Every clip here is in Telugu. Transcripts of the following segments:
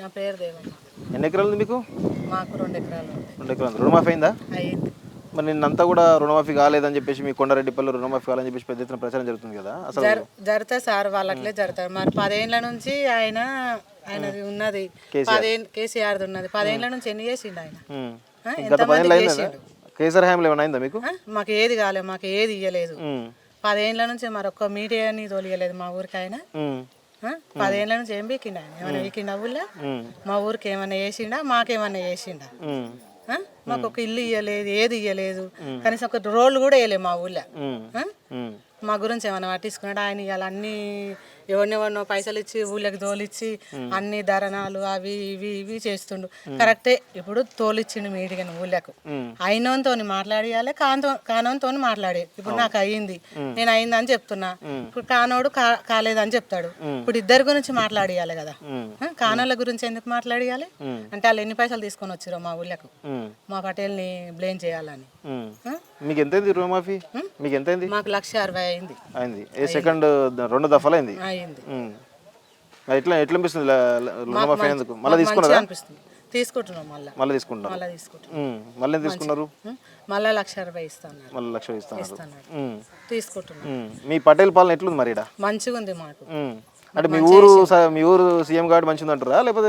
నా పేరు దేవమ్మ. ఎన్ని ఎకరాలు ఉంది మీకు? మాకు 2 ఎకరాలు ఉంది. 2 ఎకరాలు. రుణమాఫీ అయిందా? అయ్యింది. మరి నిన్నంతా కూడా రుణమాఫీ కాలేదని చెప్పేసి మీ కొండారెడ్డిపల్లి రుణమాఫీ కాలేదని చెప్పేసి పెద్ద ఎత్తున ప్రచారం జరుగుతుంది కదా, అసలు జరుగుతాయి సార్, వాళ్ళట్లే జరుగుతారు. మరి 10 ఏళ్ళ నుంచి ఆయనది ఉన్నది, కేసీఆర్ది ఉన్నది. 10 ఏళ్ళ నుంచి ఎన్ని చేసిండు ఆయన? గత 10 ఏళ్ళు అయిందా? కేసీఆర్ హయాంలో ఏమైనా అయిందా మీకు? మాకు ఏది కాలేదు, మాకు ఏది ఇయ్యలేదు. 10 ఏళ్ళ నుంచి మరొక మీడియాని తోలియలేదు మా ఊరికి ఆయన. 10 ఏళ్ళ నుంచి ఏం బీకిండు ఆయన? ఏమైనా బీకిండా ఊళ్ళో? మా ఊరికి ఏమైనా చేసిండా? మాకేమన్నా చేసిండా? మాకు ఒక ఇల్లు ఇయ్యలేదు, ఏది ఇయ్యలేదు, కనీసం ఒక రోడ్లు కూడా వేయలేదు మా ఊళ్ళో. మా గురించి ఏమైనా పట్టించుకున్నాడు ఆయన? ఇవాళ అన్ని ఎవరినెవరినో పైసలు ఇచ్చి ఊళ్ళకి తోలిచ్చి అన్ని ధరణాలు అవి ఇవి ఇవి చేస్తుండు. కరెక్టే, ఇప్పుడు తోలిచ్చిండు మీడియాని ఊళ్ళకు. అయినంతో మాట్లాడియాలి, కానోతో మాట్లాడే. ఇప్పుడు నాకు అయ్యింది, నేను అయిందని చెప్తున్నా. ఇప్పుడు కానోడు కాలేదని చెప్తాడు. ఇప్పుడు ఇద్దరి గురించి మాట్లాడియాలి కదా. కానోళ్ళ గురించి ఎందుకు మాట్లాడియాలి అంటే వాళ్ళు ఎన్ని పైసలు తీసుకొని వచ్చారో మా ఊళ్ళకు మా పటేల్ని బ్లేమ్ చేయాలని. మీకు ఎంత అయింది రుణమాఫీ? మీకు ఎంత అయింది? మాకు 1,60,000 అయింది. అయింది. ఏ సెకండ్ 2 దఫాలు అయింది. ఎట్లా అనిపిస్తుంది రుణమాఫీ అయినందుకు? మళ్ళీ తీసుకున్నారా? తీసుకుంటున్నాం, మళ్ళీ తీసుకుంటాం. మళ్ళీ తీసుకున్నారు? మళ్ళీ 1,60,000 ఇస్తాను. మళ్ళీ 1,00,000 ఇస్తాను. తీసుకుంటున్నాం. మీ పటేల్ పాలన ఎట్లుంది మరి? మంచిగా ఉంది మాకు. అంటే మీ ఊరు సీఎం గారు మంచిది అంటారా లేకపోతే?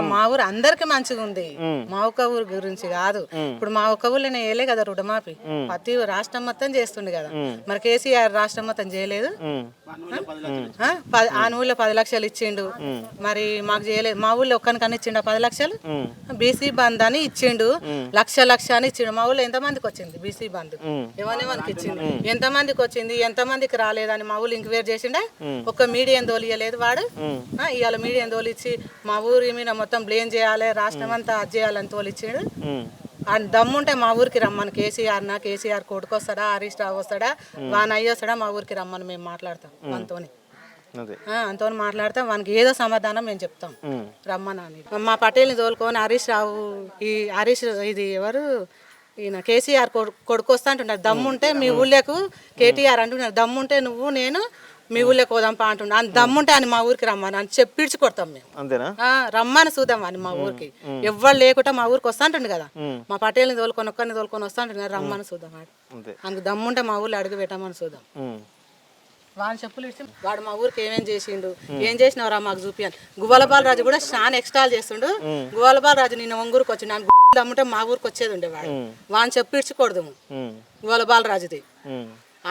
మా ఊరు అందరికి మంచిగా ఉంది, మా ఒక్క ఊరు గురించి కాదు. ఇప్పుడు మా ఒక్క ఊళ్ళో వేయలే కదా రుణమాఫీ, ప్రతి రాష్ట్రం మొత్తం చేస్తుండే కదా. మరి కేసీఆర్ రాష్ట్రం మొత్తం చేయలేదు. ఆ ఊళ్ళో 10 లక్షలు ఇచ్చిండు, మరి మాకు చేయలేదు. మా ఊళ్ళో ఒక్కనికన్నా ఇచ్చిండు 10 లక్షలు. బీసీ బంద్ అని ఇచ్చిండు, లక్ష అని ఇచ్చిండు. మా ఊళ్ళో ఎంతమందికి వచ్చింది బీసీ బంద్? ఎవరికి ఇచ్చింది? ఎంతమందికి వచ్చింది, ఎంతమందికి రాలేదని మా ఊళ్ళు ఇంక్వైరీ చేసిండే. ఒక్క మీడియా తోలియలేదు వాడు. ఇవాళ మీడియా తోలిచ్చి మా ఊరి మీద మొత్తం బ్లేమ్ చేయాలి, రాష్ట్రం అంతా అది చేయాలని తోలిచ్చాడు. ఆయన దమ్ముంటే మా ఊరికి రమ్మని, కేసీఆర్ కొడుకు వస్తాడా, హరీష్ రావు వస్తాడా, వాన్ అయ్యి వస్తాడా, మా ఊరికి రమ్మని మేము మాట్లాడతాం. అంతో మాట్లాడతాం, వానికి ఏదో సమాధానం మేము చెప్తాం రమ్మని. మా పటేల్ని తోలుకొని హరీష్ రావు, ఈ హరీష్ ఇది ఎవరు ఈయన కేసీఆర్ కొడుకు వస్తా అంటున్నారు. దమ్ముంటే మీ ఊళ్ళకు కేటీఆర్ అంటున్నారు, దమ్ముంటే నువ్వు నేను మీ ఊళ్ళకి పోదాంపా అంటున్నా. అని దమ్ముంటే అని మా ఊరికి రమ్మని అని చెప్పిడ్చి కొడతాం మేము. రమ్మని చూద్దాం అని మా ఊరికి. ఎవ్వరు లేకుండా మా ఊరికి వస్తా అంటుండు కదా, మా పటేల్ని తోలుకొని ఒక్కరిని తోలుకొని వస్తా అంటున్నారు. రమ్మని చూద్దాం అందుకు దమ్ముంటే మా ఊళ్ళో అడుగు పెట్టమని చూద్దాం. వాడిని చెప్పులు ఇచ్చి వాడు మా ఊరికి ఏమేం చేసిండు, ఏం చేసినవరా మాకు చూపియాలి. గువ్వలపాలరాజు కూడా చాలా ఎక్స్ట్రాల్ చేస్తుండు. గువ్వలపాలరాజు నిన్న ఒంగూరుకి వచ్చి నన్ను దమ్ముంటే మా ఊరికి వచ్చేది ఉండేవాడు. వాడిని చెప్పిడ్చి కొడదాము గువ్వలపాలరాజుది.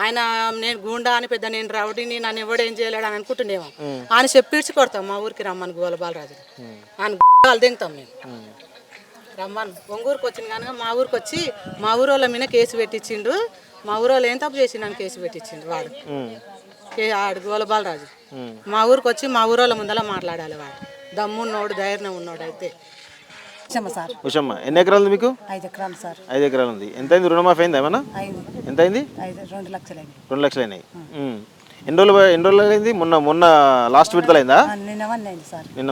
ఆయన నేను గుండా అని పెద్ద నేను రౌడీని, నన్ను ఎవడేం చేయలేడు అని అనుకుంటుండేమో. ఆయన చెప్పిడ్చి కొడతాం మా ఊరికి రమ్మని గోలబాలరాజు. ఆయన దింగుతాం మేము రమ్మని. ఒంగూరుకి వచ్చింది కనుక మా ఊరికి వచ్చి మా ఊరోళ్ళ మీద కేసు పెట్టించిండు. మా ఊరోళ్ళు ఏం తప్పు చేసిండు అని కేసు పెట్టించిండు వాడు. ఆడు గోలబాలరాజు మా ఊరికి వచ్చి మా ఊరోళ్ళ ముందర మాట్లాడాలి. వాడు దమ్మున్నోడు, ధైర్యం ఉన్నోడు. అయితే ఉషమ్మ, ఎన్ని ఎకరాలు ఉంది మీకు? 5 ఎకరాలు సార్. 5 ఎకరాలు ఉంది. ఎంత అయింది రుణమాఫీ? అయిందా ఏమన్నా? ఎంత అయింది? 2 లక్షలు అయింది. 2 లక్షలు అయినాయి. ఎన్ని రోజులు అయింది? మొన్న లాస్ట్ విడతలు అయిందా? నిన్న.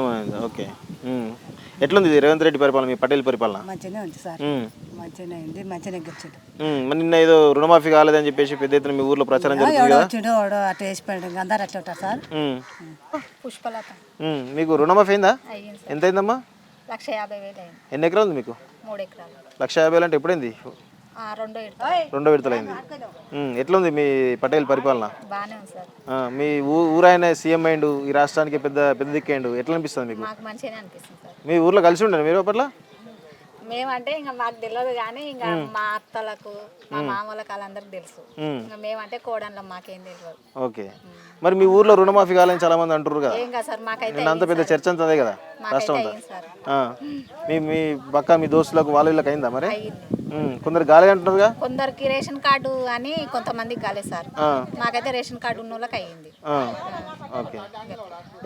ఓకే. ఎట్లుంది రేవంత్ రెడ్డి పరిపాలన, మీ పటేల్ పరిపాలన? మంచిగానే ఉంది సార్, మంచిగానే ఉంది, మంచిగానే గెలిచాడు. మరి నిన్న ఏదో రుణమాఫీ కాలేదని చెప్పేసి పెద్ద ఎత్తున మీ ఊర్లో ప్రచారం జరుగుతుంది కదా? అట్లా వేసిపోయాడు, అందరు అట్లా ఉంటారు సార్. పుష్పలత, మీకు రుణమాఫీ అయిందా? ఎంత అయిందమ్మా? 1,50,000 అయింది. ఎన్ని ఎకరాలు ఉంది మీకు? 3 ఎకరాలు. 1,50,000 అంటే ఎప్పుడైంది? 2 విడతలు అయింది. ఎట్లుంది మీ పటేల్ పరిపాలన? బాగానే ఉంది సార్. మీ ఊరాయన సీఎం అయిండు, ఈ రాష్ట్రానికి పెద్ద దిక్కేయండు, ఎట్లా అనిపిస్తుంది మీకు? మంచిగానే అనిపిస్తుంది సార్. మీ ఊర్లో కలిసి ఉండండి మీరు అప్పట్లో? మేమంటే ఇంకా మాకు తెలియదు కానీ ఇంకా మా అత్తలకు, మా మామూలకు వాళ్ళందరికి తెలుసు. ఇంకా మేమంటే కోడన్లో మాకేం తెలియదు. ఓకే. మరి మీ ఊర్లో రుణమాఫీ కాలని చాలా మంది అంటారు కదా? ఏం కాదు సార్, మాకైతే అంత పెద్ద చర్చ అంతా అదే కదా రాష్ట్రం అంతా. మీ పక్క మీ దోస్తులకు వాళ్ళకి అయిందా మరి? కొందరు గాలి అంటున్నారుగా. కొందరికి రేషన్ కార్డు అని కొంతమందికి కాలేదు సార్, మాకైతే రేషన్ కార్డు ఉన్న వాళ్ళకి అయ్యింది. ఓకే.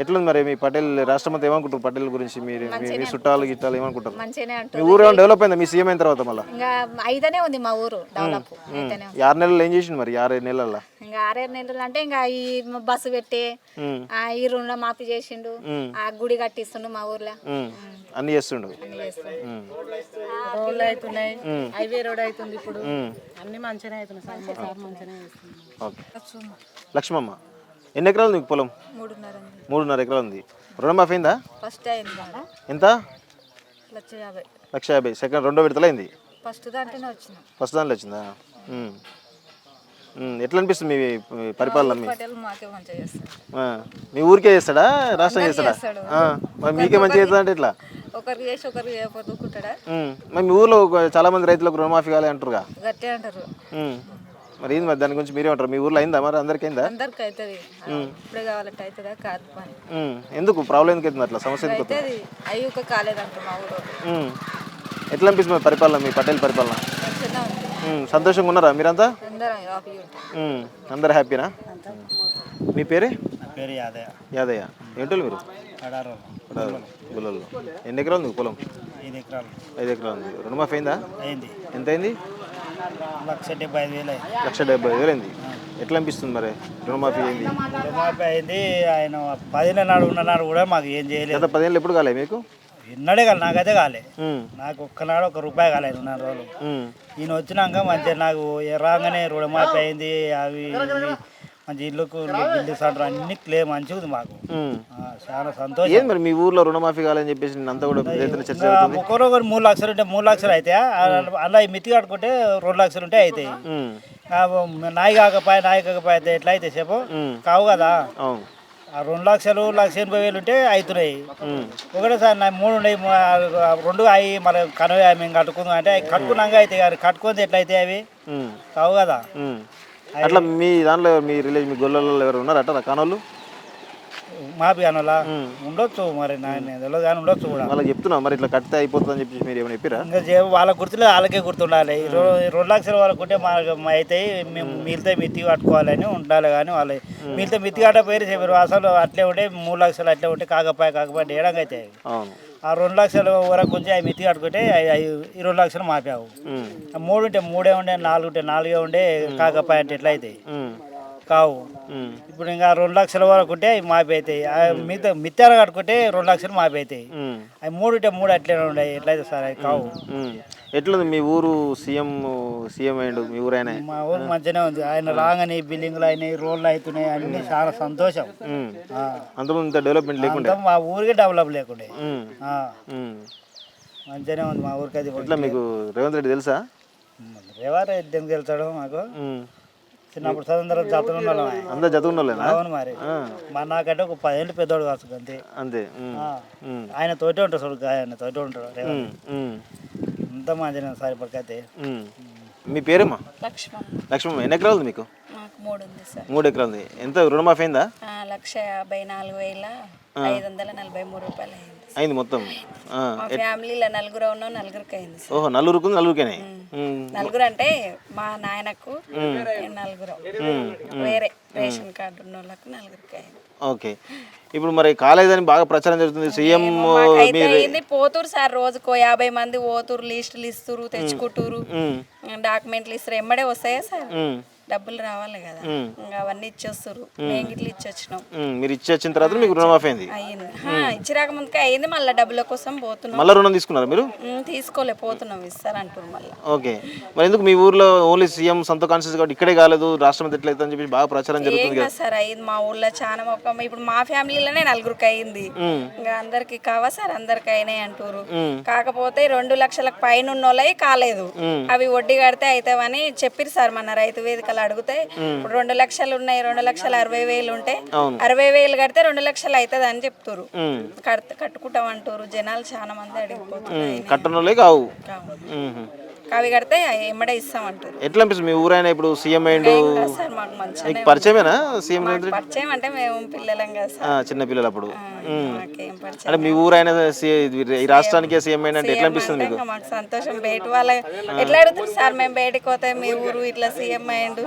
ఎట్లుంది మరి మీ పటేల్ రాష్ట్రం అంతా ఏమనుకుంటారు పటేల్ గురించి? మీ చుట్టాలు గిట్టాలు ఏమనుకుంటారు? మంచిగానే అంటారు. మీ ఊరు ఏమైనా డెవలప్ అయిందా మీ సీఎం అయిన తర్వాత? మళ్ళీ ఇంకా అయితేనే ఉంది మా ఊరు డెవలప్. 6 నెలలు ఏం చేసింది మరి? 6 నెలల్లో ఇంకా 6 నెలలు అంటే ఇంకా ఈ బస్సు పెట్టి ఈ రుణం మాఫీ చేసిండు, ఆ గుడి కట్టిస్తుండు మా ఊర్లో, అన్ని చేస్తుండు. రోడ్లు అవుతున్నాయి, హైవే రోడ్ అవుతుంది, ఇప్పుడు అన్ని మంచిగానే అవుతున్నాయి సార్, మంచిగానే. ఓకే. లక్ష్మమ్మ, ఎన్ని ఎకరాలు ఉంది పొలం? 3.5 ఎకరాలు ఉంది. రుణమాఫీ అయిందా? ఫస్ట్ అయింది మేడం, ఎంత? 1,50,000. 1,50,000. సెకండ్ రెండో విడతలు అయింది. ఫస్ట్ దాంట్లోనే వచ్చినాం. ఫస్ట్ దాంట్లో వచ్చిందా? ఎట్లా అనిపిస్తుంది మీ పరిపాలన? పటేల్ మాకే మంచిగా చేస్తాడు. మీ ఊరికే చేస్తాడా, రాష్ట్రం చేస్తాడా? మరి మీకే మంచిగా చేస్తా అంటే ఎట్లా? ఒకరికి చేసి ఒకరికి చేయకపోతే ఊరుకుంటాడా? మరి మీ ఊర్లో చాలా మంది రైతులకు రుణమాఫీ కాలే అంటారుగా. గట్టే అంటారు. మరి ఏంది మరి దాని గురించి మీరే ఉంటారు? మీ ఊర్లో అయిందా మరి? అందరికీ అయిందా? అందరికి అవుతుంది. ఇప్పుడే కావాలంటే అవుతుందా? కాదు పని. ఎందుకు ప్రాబ్లం ఎందుకు అవుతుంది అట్లా? సమస్య ఎందుకు అవుతుంది? అవుతుంది. అయ్యూక కాలేదంట మా ఊరు. ఎట్లా అనిపిస్తుంది మరి పరిపాలన, మీ పటేల్ పరిపాలన? మంచిగా ఉంది. సంతోషంగా ఉన్నారా మీరంతా? అందరం హ్యాపీ ఉంటాం. అందరు హ్యాపీనా? మీ పేరే? పేరు యాదయ్య. యాదయ్య. ఏంటో మీరు? అడారు గుళ్ళల్లో. ఎన్ని ఎకరాలు ఉంది పొలం? 5 ఎకరాలు. 5 ఎకరాలు ఉంది. రుణమాఫీ అయిందా? అయింది. ఎంత అయింది? 1,75,000 అయింది. 1,70,000 అయింది. ఎట్లా అనిపిస్తుంది మరి రుణమాఫీ అయింది? రుణమాఫీ అయింది. ఆయన 10 నాడు ఉన్ననాడు కూడా మాకు ఏం చేయలేదు. గత 10 ఏళ్ళు ఎప్పుడు కాలే మీకు? ఎన్నడే కాలే, నాకైతే కాలే. నాకు ఒక్కనాడు ₹1 కాలేదు 4 రోజులు. ఈయన వచ్చినాక మంచిగా నాకు రాగానే రుణమాఫీ అయింది. అవి మంచి ఇల్లుకు బిల్లు సార్ అన్ని క్లెయిమ్ మంచిగా ఉంది మాకు. చాలా సంతోషం. మరి మీ ఊర్లో రుణమాఫీ కాలని చెప్పేసి అంతా కూడా చర్చ జరుగుతుంది. ఒక్కొక్కరు 3 లక్షలు ఉంటే 3 లక్షలు అయితే అలా మితి కట్టుకుంటే 2 లక్షలు ఉంటే అవుతాయి. నాయి కాకపోతే అయితే ఎట్లా అయితే చెప్పు కావు కదా. ఆ 2 లక్షలు 1,80,000 ఉంటే అవుతున్నాయి. ఒకటేసారి 3 ఉన్నాయి, 2 అవి మన కనవ మేము కట్టుకుందాం అంటే కట్టుకున్నాక అయితే కట్టుకుంది ఎట్లయితే అవి కావు కదా. అట్లా మీ దాంట్లో మీ రిలేజ్ మీ గొల్లలో ఎవరు ఉన్నారు అట్లా కానోళ్ళు? మాపి అనలా ఉండొచ్చు, మరి తెలియదు కానీ ఉండొచ్చు కూడా. వాళ్ళకి చెప్తున్నా మరి ఇట్లా కడితే అయిపోతుంది అని చెప్పి మీరు ఏమైనా చెప్పారా? ఇంకా వాళ్ళ గుర్తులే వాళ్ళకే గుర్తుండాలి. 2 లక్షల వరకు ఉంటే మనకు అయితే మేము మిగతా మిత్తి కట్టుకోవాలని ఉండాలి. కానీ వాళ్ళు మిగతా మిత్తి కట్టపోయి చెప్పారు అసలు అట్లే ఉంటే 3 లక్షలు అట్లే ఉంటే కాకపోతే ఏడంగా అయితే ఆ 2 లక్షల వరకు కొంచెం అవి మిత్తి కట్టుకుంటే 2 లక్షలు మాపావు. 3 ఉంటే 3 ఉండే, 4 ఉంటే 4 ఉండే కాకపోతే అంటే ఎట్లా అవుతాయి కావు. ఇప్పుడు ఇంకా 2 లక్షల వరకు ఉంటే అవి మాపి అవుతాయి. మిగతా మిత్తాలు కట్టుకుంటే 2 లక్షలు మాపి అవుతాయి. అవి 3 ఉంటే 3 అట్లనే ఉన్నాయి. ఎట్లయితే సార్ అవి కావు. ఎట్లుంది మీ ఊరు? సీఎం అయ్యిండు మీ ఊరు ఆయన? మా ఊరు మంచిగానే ఉంది. ఆయన రాగానే బిల్డింగ్లు అయినాయి, రోడ్లు అవుతున్నాయి, అన్ని చాలా సంతోషం. అంతకుముందు డెవలప్మెంట్ లేకుండా మా ఊరికి డెవలప్ లేకుండే మంచిగానే ఉంది మా ఊరికి. అది ఎట్లా మీకు రేవంత్ రెడ్డి తెలుసా? రేవంత్ రెడ్డి ఎందుకు తెలుస్తాడు మాకు? చిన్నప్పుడు అందరూ అందరు చదువుకున్నా? అవును మరి. మా నాకంటే ఒక 10 ఏళ్ళు పెద్దోడు కావచ్చు అంతే. అంతే. ఆయన తోటే ఉంటాడు చూడు, ఆయన తోటే ఉంటాడు అంత మంచిగా సార్ ఇప్పటికైతే. మీ పేరేమా? లక్ష్మమ్మ. ఎన్ని ఎకరాలు ఉంది మీకు? 3 ఉంది సార్. 3 ఎకరాలు ఉంది. ఎంత రుణమాఫీ అయిందా? 1,54,543 అయింది మొత్తం. మా ఫ్యామిలీలో 4 ఉన్నాం, 4కి అయింది సార్. ఓహో, నలుగురికేనే? 4 అంటే మా నాయనకు 4 వేరే రేషన్ కార్డు ఉన్న వాళ్ళకు 4కి అయింది. ఓకే. ఇప్పుడు మరి కాలేదని బాగా ప్రచారం జరుగుతుంది. సీఎం పోతురు సార్, రోజుకో 50 మంది పోతురు, లిస్టులు ఇస్తురు, తెచ్చుకుంటురు, డాక్యుమెంట్లు ఇస్తారు. ఎమ్మడే వస్తాయా సార్? డబ్బులు రావాలి కదా, ఇంకా అవన్నీ ఇచ్చేస్తారు. మేము గిట్ల ఇచ్చొచ్చినాం. మీరు ఇచ్చిన తర్వాత మీకు రుణమాఫీ అయింది? ఇచ్చిరాక ముందుకే అయింది. మళ్ళీ డబ్బుల కోసం పోతున్నాం. మళ్ళీ రుణం తీసుకున్నారు మీరు? తీసుకోలే, పోతున్నాం, ఇస్తారంటారు మళ్ళీ. ఓకే. మరి ఎందుకు మీ ఊర్లో ఓన్లీ సీఎం సొంత కాన్షియస్ కాబట్టి ఇక్కడే కాలేదు, రాష్ట్రం ఎట్లయితే అని చెప్పి బాగా ప్రచారం జరుగుతుంది కదా సార్? అయింది మా ఊర్లో చాలా. ఇప్పుడు మా ఫ్యామిలీలోనే 4కి అయింది. ఇంకా అందరికి కావా సార్? అందరికి అయినాయి అంటారు. కాకపోతే 2 లక్షలకు పైన ఉన్న వాళ్ళవి కాలేదు. అవి వడ్డీ కడితే అవుతావని చెప్పిరు సార్. మన రైతు వేదికలు అడిగితే ఇప్పుడు 2 లక్షలు ఉన్నాయి, 2,60,000 ఉంటే 60,000 కడితే 2 లక్షలు అవుతుంది అని చెప్తారు. కట్టుకుంటాం అంటారు. జనాలు చాలా మంది అడిగిపోతున్నారు. అవి కడితే ఎమ్మడే ఇస్తామంటారు. ఎట్లా అనిపిస్తుంది మీ ఊరైనా ఇప్పుడు సీఎం అయ్యిండు? సార్ మాకు మంచిగా పరిచయమేనా సీఎం? పరిచయం అంటే మేము పిల్లలం కదా సార్, చిన్న పిల్లలు అప్పుడు. అంటే మీ ఊరైనా ఈ రాష్ట్రానికే సీఎం అయినా ఎట్లా అనిపిస్తుంది మీకు? మాకు సంతోషం. బయట వాళ్ళ ఎట్లా అడుగుతారు సార్? మేము బయటకు పోతే మీ ఊరు ఇట్లా సీఎం అయ్యిండు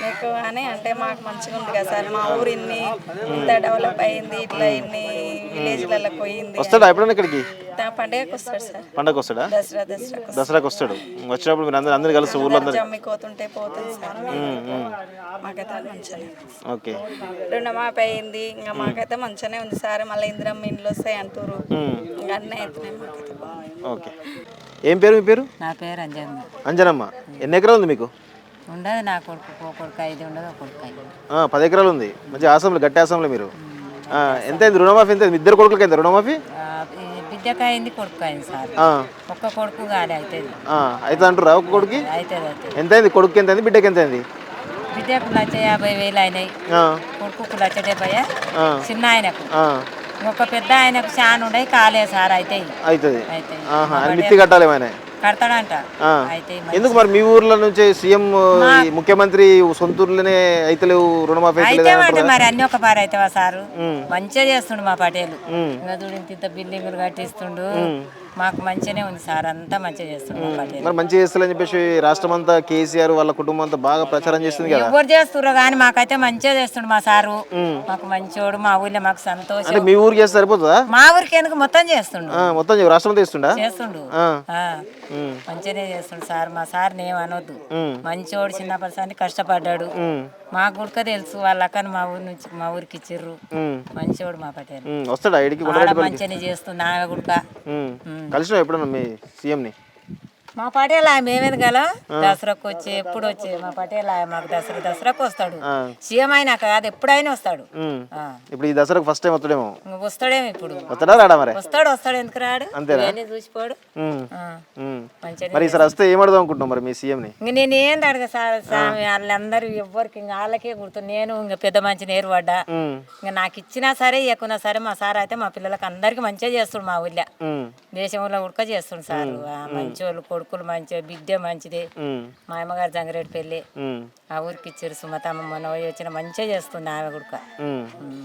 మీకు అని అంటే మాకు మంచిగా ఉంది కదా సార్. మా ఊరు ఇంత డెవలప్ అయింది, ఇట్లా ఇన్ని విలేజ్లలో పోయింది. వస్తాడా ఎప్పుడైనా ఇక్కడికి? పండుగకి వస్తాడు సార్. పండుగకి వస్తాడా? దసరాకి వస్తాడు. వచ్చినప్పుడు మీరు అందరూ కలిసి ఊళ్ళో జమ్మిపోతుంటే పోతుంది సార్. మాకైతే మంచిగానే. ఓకే. రుణమాఫీ అయింది. ఇంకా మాకైతే మంచిగానే ఉంది సార్. మళ్ళీ ఇందిరమ్మ ఇండ్లు వస్తాయి అంటారు. ఇంకా అన్నీ అవుతున్నాయి మాకైతే. ఓకే. ఏం పేరు మీ పేరు? నా పేరు అంజనమ్మ. అంజనమ్మ. ఎన్ని ఎకరాలు ఉంది మీకు? ఉండదు నా కొడుకు, 5 ఉండదు, 5. 10 ఎకరాలు ఉంది. మంచి ఆసంలో, గట్టి ఆసంలో మీరు ఎంత అయింది రుణమాఫీ? ఎంత ఇద్దరు కొడుకులకి ఎంత రుణమాఫీ? బిడ్డకు అయింది, కొడుకు అయింది సార్. ఒక్క కొడుకు గాలి అవుతుంది. అయితే అంటారా ఒక కొడుకు? అవుతుంది. ఎంత అయింది? కొడుకు ఎంత అయింది, బిడ్డకి ఎంత అయింది? బిడ్డకు 1,50,000 అయినాయి, కొడుకు 1,70,000. చిన్న ఆయనకు ఒక పెద్ద ఆయనకు చాలా ఉన్నాయి, కాలే సార్. అవుతుంది. మిత్తి కట్టాలి ఏమైనా కడతాడంట. అయితే ఎందుకు మరి మీ ఊర్లో నుంచి సీఎం ముఖ్యమంత్రి సొంత ఊర్లోనే అయితలేవు రుణమాఫీ? అయితే మరి అన్ని ఒక పారు అవుతావా సారు? మంచిగా చేస్తుండు మా పటేలు. ఇంకా చూడు ఇంత బిల్డింగులు కట్టిస్తుండు, మాకు మంచిగానే ఉంది సార్, అంతా మంచిగా చేస్తుండు మా పటేలు. మరి మంచిగా చేస్తారని చెప్పేసి రాష్ట్రం అంతా కేసీఆర్ వాళ్ళ కుటుంబం అంతా బాగా ప్రచారం చేస్తుంది కదా. ఎవరు చేస్తుర్రో కానీ మాకైతే మంచిగా చేస్తుండు మా సారు. మాకు మంచోడు, మా ఊళ్ళో మాకు సంతోషం. అంటే మీ ఊరికి చేస్తే సరిపోతుందా? మా ఊరికి ఎందుకు మొత్తం చేస్తుండు, మొత్తం రాష్ట్రం అంతా చేస్తుండా? చేస్తుండు. మంచిగానే చేస్తుండు సార్. మా సార్ ఏం అనొద్దు, మంచోడు, చిన్నప్పటి నుంచి కష్టపడ్డాడు. మాకు కూడా తెలుసు, వాళ్ళ అక్కని మా ఊరి నుంచి మా ఊరికి ఇచ్చిర్రు. మంచోడు మా పటేల్. వస్తాడా ఇడికి? మంచిగానే చేస్తుంది ఆమె కూడా. కలిసిన ఎప్పుడన్నా మీ సీఎంని? మా పటేల్ మేమేది గల దసరాకు వచ్చి ఎప్పుడు వచ్చి మా పటేల్ మాకు దసరాకు వస్తాడు. సీఎం అయినా కాదు, ఎప్పుడైనా వస్తాడు. ఇప్పుడు ఈ దసరాకు ఫస్ట్ టైం వస్తాడేమో. వస్తాడేమో ఇప్పుడు. వస్తాడా రాడా మరి? వస్తాడు ఎందుకు రాడు? అంతేనా? చూసిపోడు. మరి ఈసారి వస్తే ఏమడదాం అనుకుంటున్నాం మరి మీ సీఎంని? ఇంక నేను ఏంది అడగ సార్, వాళ్ళందరూ ఎవ్వరికి ఇంకా వాళ్ళకే గుర్తు. నేను ఇంకా పెద్ద మంచి నేరు పడ్డా. ఇంకా నాకు ఇచ్చినా సరే ఇవ్వకున్నా సరే మా సార్ అయితే మా పిల్లలకి అందరికి మంచిగా చేస్తుడు. మా ఊళ్ళో దేశంలో ఉడక చేస్తుండు సార్. మంచి వాళ్ళు, కొడుకులు మంచిగా, బిడ్డ మంచిది. మా అమ్మగారు జంగరేటి పెళ్ళి ఆ ఊరికి ఇచ్చారు. సుమతమ్మ మొన్న వచ్చిన మంచిగా చేస్తుంది ఆమె కూడా.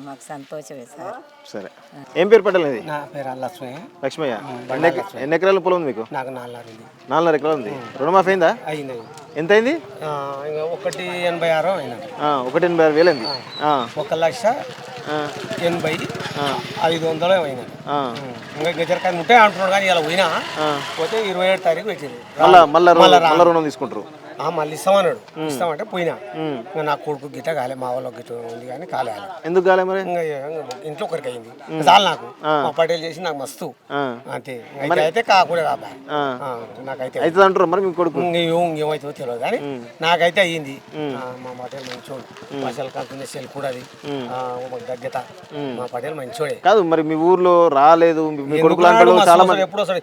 మాకు సంతోషమే సార్. సరే, ఏం పేరు పడ్డది? నా పేరు లక్ష్మయ్య. లక్ష్మయ్య, ఎన్ని ఎకరాల పొలం ఉంది మీకు? నాకు 4 ఉంది. 4.5 ఎకరాలు ఉంది. రుణమాఫీ అయిందా? అయింది. ఎంత అయింది? 1,86,000 అయినది. 1,86,000 అయింది. 1,80,500 అయినది. ఇంకా గజరకాయ ఉంటాయి అంటున్నాడు కానీ ఇలా పోయినా పోతే 27 తారీఖు పెట్టింది. మళ్ళా రుణం తీసుకుంటారు. మళ్ళీ ఇస్తామన్నాడు. ఇస్తామంటే పోయినా. ఇంకా నా కొడుకు గిట్ట కాలే, మా వాళ్ళకి గిట్ట ఉంది కానీ కాలే. ఎందుకు కాలే మరి? ఇంకా ఇంట్లో ఒకరికి అయింది చాలు నాకు. మా పటేల్ చేసి నాకు మస్తు అంతే. అయితే కాకూడదు రాబా, నాకైతే అవుతుంది అంటారు మరి మీ కొడుకు? ఇంకేమవుతుందో తెలియదు కానీ నాకైతే అయ్యింది. మా పటేల్ మంచోడు. మసాల కంపెనీ సెల్ కూడా అది దగ్గత. మా పటేల్ మంచోడే. కాదు మరి మీ ఊర్లో రాలేదు మీ కొడుకు చాలా మంది. ఎప్పుడు వస్తాడు?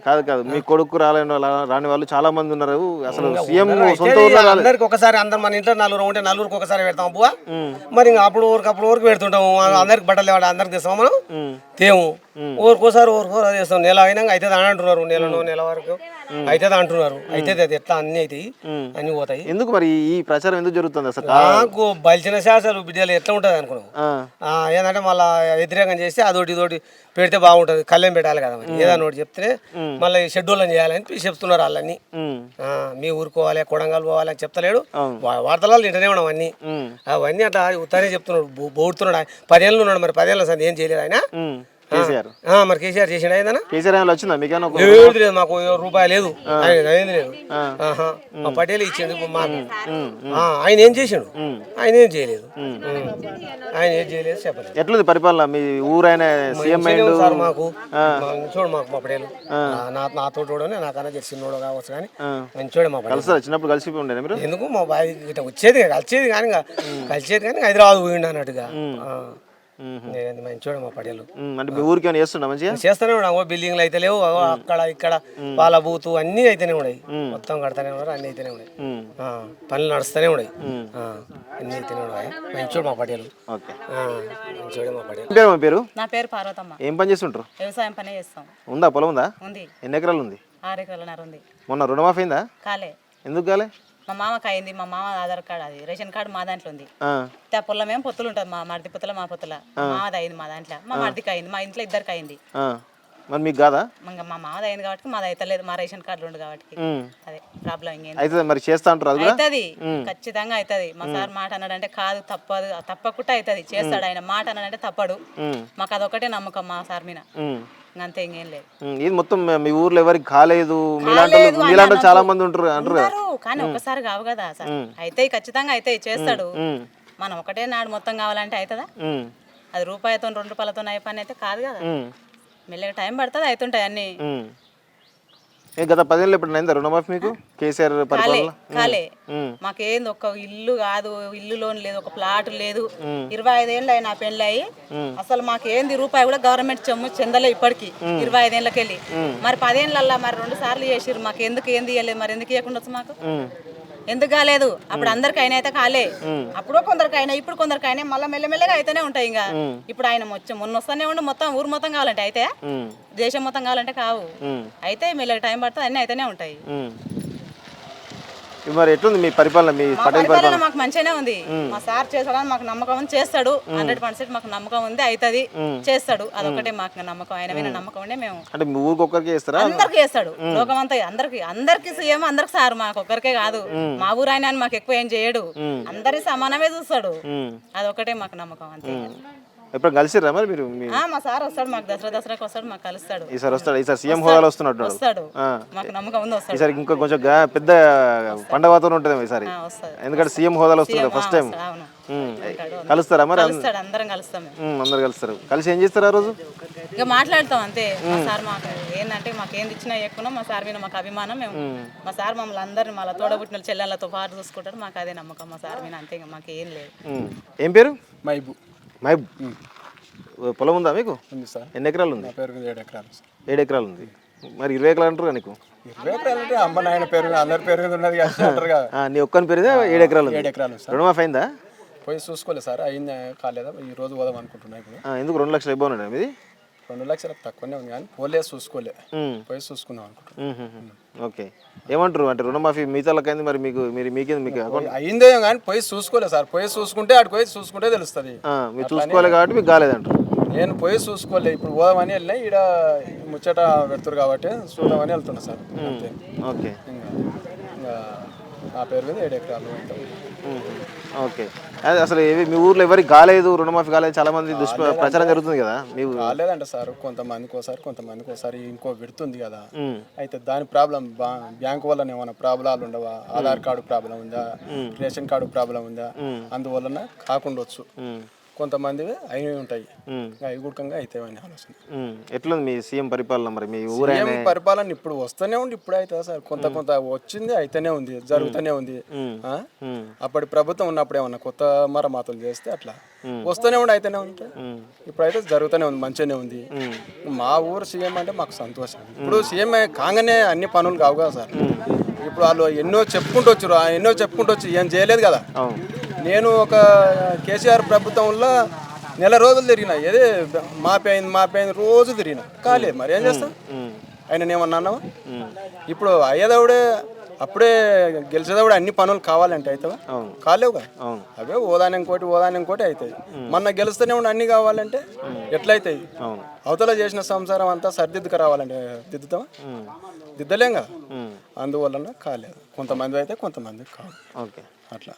కాదు మీ కొడుకు రాని వాళ్ళు చాలా మంది ఉన్నారు. అసలు సీఎం సొంత ఊర్లో అందరికి ఒకసారి, అందరు మన ఇంట్లో 4 ఉంటే 4 ఒకసారి పెడతాం అబ్బువా. మరి ఇంకా అప్పుడు ఊరికి పెడుతుంటాము. అందరికి బట్టలు అందరికి తెస్తాము మనం తేము. ఊరికోసారి అది చేస్తాం. నెల అయినా అవుతుంది అని అంటున్నారు. నెల వరకు అవుతుంది అంటున్నారు. అవుతుంది, అది ఎట్లా అన్ని అవుతాయి, అన్ని పోతాయి. ఎందుకు మరి ఈ ప్రచారం ఎందుకు జరుగుతుంది అసలు? నాకు బలిచిన శాసనాలు బిడ్డలు ఎట్లా ఉంటుంది అనుకున్నాం. ఏంటంటే మళ్ళీ వ్యతిరేకం చేస్తే అదొకటి ఇదోటి పెడితే బాగుంటుంది. కళ్యాణ్ పెట్టాలి కదా, మరి ఏదన్నా ఒకటి చెప్తే మళ్ళీ షెడ్యూల్ చేయాలని చెప్తున్నారు వాళ్ళని. మీ ఊరుకోవాలి, కొడంగల్ పోవాలి అని చెప్తలేడు. వార్తలలో వింటనే ఉన్నాం అన్ని. అవన్నీ అట్లా ఉత్తరే చెప్తున్నాడు, బోడుతున్నాడు. 10 ఏళ్ళు ఉన్నాడు. మరి 10 ఏళ్ళ సార్ ఏం చేయలేదు ఆయన. మరి కేసీఆర్ చేసిండు ఏదైనా? కేసీఆర్ వచ్చిందా మీకు? లేదు, మాకు రూపాయి లేదు, అయింది లేదు. మా పటేల్ ఇచ్చిండు మాకు. ఆయన ఏం చేసిండు? ఆయన ఏం చేయలేదు. ఆయన ఏం చేయలేదు చెప్పలేదు. ఎట్లుంది పరిపాలన మీ ఊరైన సీఎం సార్? మాకు చూడు, మాకు మా పటేలు నాతో నాకన్నా చిన్నోడు కావచ్చు కానీ మంచోడే మా పటేలు. చిన్నప్పుడు కలిసి ఉండేది మీరు? ఎందుకు మా బాయ్ ఇట్లా వచ్చేది కలిసేది కానీ హైదరాబాద్ పోయిండు అన్నట్టుగా. మంచోడు మా పడేలు. అంటే మీ ఊరికి చేస్తున్నా మంచిగా చేస్తూనే ఉన్నాం. బిల్డింగ్లు అయితే లేవు, అక్కడ ఇక్కడ వాళ్ళ బూతు అన్ని అయితేనే ఉన్నాయి. మొత్తం కడతానే ఉన్నారు, అన్ని అయితేనే ఉన్నాయి. పనులు నడుస్తూనే ఉన్నాయి, అన్ని అయితేనే ఉన్నాయి. మంచోడు మా పడేలు. మంచోడే మా పడేలు. పేరు? నా పేరు పార్వతమ్మ. ఏం పని చేస్తుంటారు? వ్యవసాయం పని చేస్తాం. ఉందా పొలం? ఉందా? ఉంది. ఎన్ని ఎకరాలు ఉంది? 6 ఎకరాలన్నర ఉంది. మొన్న రుణమాఫీ అయిందా? కాలే. ఎందుకు కాలే? మా మామకి అయింది. మా మామ ఆధార్ కార్డు, అది రేషన్ కార్డు మా దాంట్లో ఉంది. ఆ పొలం ఏం పొత్తులు ఉంటుంది, మా మరిది పొత్తుల మా పొత్తుల. మాది అయింది మా దాంట్లో, మా మరిదికి అయింది, మా ఇంట్లో ఇద్దరికి అయింది. మరి మీకు కాదా? ఇంకా మా మామది అయింది కాబట్టి మాది అయితలేదు, మా రేషన్ కార్డులు ఉంది కాబట్టి అదే ప్రాబ్లం. ఇంకేం మరి చేస్తా అంటారు? అవుతుంది, ఖచ్చితంగా అవుతుంది. మా సార్ మాట అన్నాడంటే కాదు, తప్పదు, తప్పకుండా అవుతుంది. చేస్తాడు ఆయన మాట అన్నాడంటే తప్పడు. మాకు అదొకటే నమ్మకం మా సార్ మీద, అంతే, ఇంకేం లేదు. ఇది మొత్తం మీ ఊర్లో ఎవరికి కాలేదు, మీలాంటి చాలా మంది అంటారు కానీ ఒక్కసారి కావు కదా సార్. అయితే ఖచ్చితంగా అయితే చేస్తాడు. మనం ఒకటే నాడు మొత్తం కావాలంటే అవుతుందా? అది రూపాయితో 2 రూపాయలతో అయ్యే పని అయితే కాదు కదా. మెల్లగా టైం పడుతుంది, అవుతుంటాయి అన్ని. గత 10 ఏళ్ళు ఎప్పుడు అయిందా రుణమాఫీ మీకు కేసీఆర్ పరిపాలన? కాలే మాకేంది ఒక ఇల్లు కాదు, ఇల్లు లోన్ లేదు, ఒక ప్లాట్ లేదు. 25 ఏళ్ళు అయినా పెళ్ళి అయ్యి అసలు మాకేంది రూపాయి కూడా గవర్నమెంట్ చెందలే ఇప్పటికి 25 ఏళ్ళకెళ్ళి. మరి 10 ఏళ్ళల్లో మరి 2 సార్లు చేసిర్రు, మాకు ఎందుకు ఏంది ఇవ్వలేదు, మరి ఎందుకు ఇవ్వకుండా వచ్చు మాకు? ఎందుకు కాలేదు? అప్పుడు అందరికి అయినా అయితే కాలే, అప్పుడు కొందరికి అయినా, ఇప్పుడు కొందరికి అయినా, మళ్ళీ మెల్లమెల్లగా అయితేనే ఉంటాయి. ఇంకా ఇప్పుడు ఆయన మొన్న వస్తానే ఉండి మొత్తం ఊరు మొత్తం కావాలంటే అయితే, దేశం మొత్తం కావాలంటే కావు, అయితే మెల్లగా టైం పడుతుంది, అన్నీ అయితేనే ఉంటాయి. మరి ఎట్లుంది మీ పరిపాలన? మీ పటేల్ పరిపాలన మాకు మంచిగానే ఉంది. మా సార్ చేస్తాడని మాకు నమ్మకం ఉంది, చేస్తాడు. 100% మాకు నమ్మకం ఉంది, అవుతుంది, చేస్తాడు. అదొకటే మాకు నమ్మకం, ఆయన మీద నమ్మకం ఉండే మేము. అంటే మీ ఊరికి ఒక్కరికి చేస్తారా? అందరికి చేస్తాడు, లోకం అంతా అందరికి సీఎం, అందరికి సార్, మాకు ఒక్కరికే కాదు. మా ఊరు ఆయన మాకు ఎక్కువ ఏం చేయడు, అందరి సమానమే చూస్తాడు. అదొకటే మాకు నమ్మకం, అంతే. ఎప్పుడు కలిసిరా మరి మీరు? మా సార్ వస్తాడు, మాకు దసరాకి వస్తాడు, మాకు కలుస్తాడు. ఈసారి వస్తాడు, ఈసారి సీఎం హోదాలో వస్తున్నాడు. వస్తాడు, మాకు నమ్మకం ఉంది, వస్తాడు. ఈసారి ఇంకా కొంచెం పెద్ద పండగ వాతావరణం ఉంటుంది ఈసారి, ఎందుకంటే సీఎం హోదాలో వస్తున్నాడు ఫస్ట్ టైం. కలుస్తారా మరి? అందరం కలుస్తాం, అందరు కలుస్తారు. కలిసి ఏం చేస్తారు ఆ రోజు? ఇక మాట్లాడతాం అంతే. మా సార్ మాకు ఏంటంటే మాకు ఏంది ఇచ్చినా ఎక్కువ మా సార్ మీద మాకు అభిమానం. మేము మా సార్ మమ్మల్ని అందరిని మళ్ళీ తోడబుట్టిన చెల్లెళ్ళతో పాటు చూసుకుంటారు, మాకు అదే నమ్మకం మా సార్ మీద, అంతే. ఇంకా మాకు ఏం లేదు. ఏం పేరు? మైబు. మైబ్. పొలం ఉందా మీకు? ఉంది సార్. ఎన్ని ఎకరాలు ఉంది? 7 ఎకరాలు. 7 ఎకరాలు ఉంది. మరి 20 ఎకరాలు అంటారు నీకు? 20 ఎకరాలు అంటే అమ్మ నాయన పేరు అందరి పేరు మీద ఉన్నది అంటారు కదా. నీ ఒక్కని పేరు 7 ఎకరాలు? 7 ఎకరాలు సార్. రుణమాఫీ అయిందా? పోయి చూసుకోలేదు సార్, అయిందా కాలేదా, ఈ రోజు పోదాం అనుకుంటున్నా. ఇప్పుడు ఎందుకు 2 లక్షలు ఇవ్వను మీది? 2 లక్షలు తక్కువనే ఉంది కానీ పోలే చూసుకోలే, పోయి చూసుకుందాం అనుకుంటున్నాను. ఓకే. ఏమంటారు అంటే రుణమాఫీ మిగతాలకైంది, మరి మీకు మీకేంది? మీకు అకౌంట్ అయిందే కానీ పోయి చూసుకోలేదు సార్. పోయి చూసుకుంటే అటు పోయి చూసుకుంటే తెలుస్తుంది. మీరు చూసుకోవాలి కాబట్టి మీకు కాలేదంటారు. నేను పోయి చూసుకోలే, ఇప్పుడు పోదామని వెళ్ళినా, ఈడ ముచ్చట పెడతారు కాబట్టి చూద్దామని వెళ్తున్నా సార్, అంతే. ఓకే. ఇంకా నా పేరు మీద 7 ఎకరాలు. ఓకే. అసలు మీ ఊర్లో ఎవరికి కాలేదు, రుణమాఫీ కాలేదు, చాలా మంది ప్రచారం జరుగుతుంది కదా. మీకు కాలేదంట సార్, కొంతమందికి ఒకసారి ఇంకో విడుతుంది కదా. అయితే దాని ప్రాబ్లం బ్యాంకు వల్ల ఏమైనా ప్రాబ్లాలు ఉండవా, ఆధార్ కార్డు ప్రాబ్లం ఉందా, రేషన్ కార్డు ప్రాబ్లం ఉందా, అందువలన కాకుండొచ్చు. కొంతమంది అయినవి ఉంటాయి, అవి గుడకంగా అవుతాయని ఆలోచన. ఎట్లుంది మీ సీఎం పరిపాలన? మరి మీ ఊరు పరిపాలన ఇప్పుడు వస్తూనే ఉంది, ఇప్పుడు అవుతుంది సార్. కొంత వచ్చింది, అయితేనే ఉంది, జరుగుతూనే ఉంది. అప్పటి ప్రభుత్వం ఉన్నప్పుడు ఏమన్నా కొత్త మరమ్మతులు చేస్తే అట్లా వస్తూనే ఉండి అయితేనే ఉంటాయి. ఇప్పుడైతే జరుగుతూనే ఉంది, మంచిగానే ఉంది. మా ఊరు సీఎం అంటే మాకు సంతోషం. ఇప్పుడు సీఎం కాగానే అన్ని పనులు కావు కదా సార్. ఇప్పుడు వాళ్ళు ఎన్నో చెప్పుకుంటూ వచ్చి ఏం చేయలేదు కదా. నేను ఒక కేసీఆర్ ప్రభుత్వంలో నెల రోజులు తిరిగిన, ఏదే మాపైంది రోజు తిరిగిన, కాలేదు. మరి ఏం చేస్తాం? ఆయన ఏమన్నా అన్నావా? ఇప్పుడు అయ్యేదవుడే, అప్పుడే గెలిచేదవుడే అన్ని పనులు కావాలంటే అవుతావా? కాలేవు కదా. అవే ఓదానం కోటి అవుతాయి. మొన్న గెలుస్తూనే ఉండి అన్ని కావాలంటే ఎట్లయితాయి? అవతల చేసిన సంసారం అంతా సరిదిద్దుకు రావాలంటే దిద్దుతావా? దిద్దలేం కదా. అందువలన కాలేదు. కొంతమంది అయితే కొంతమంది కాదు, అట్లా.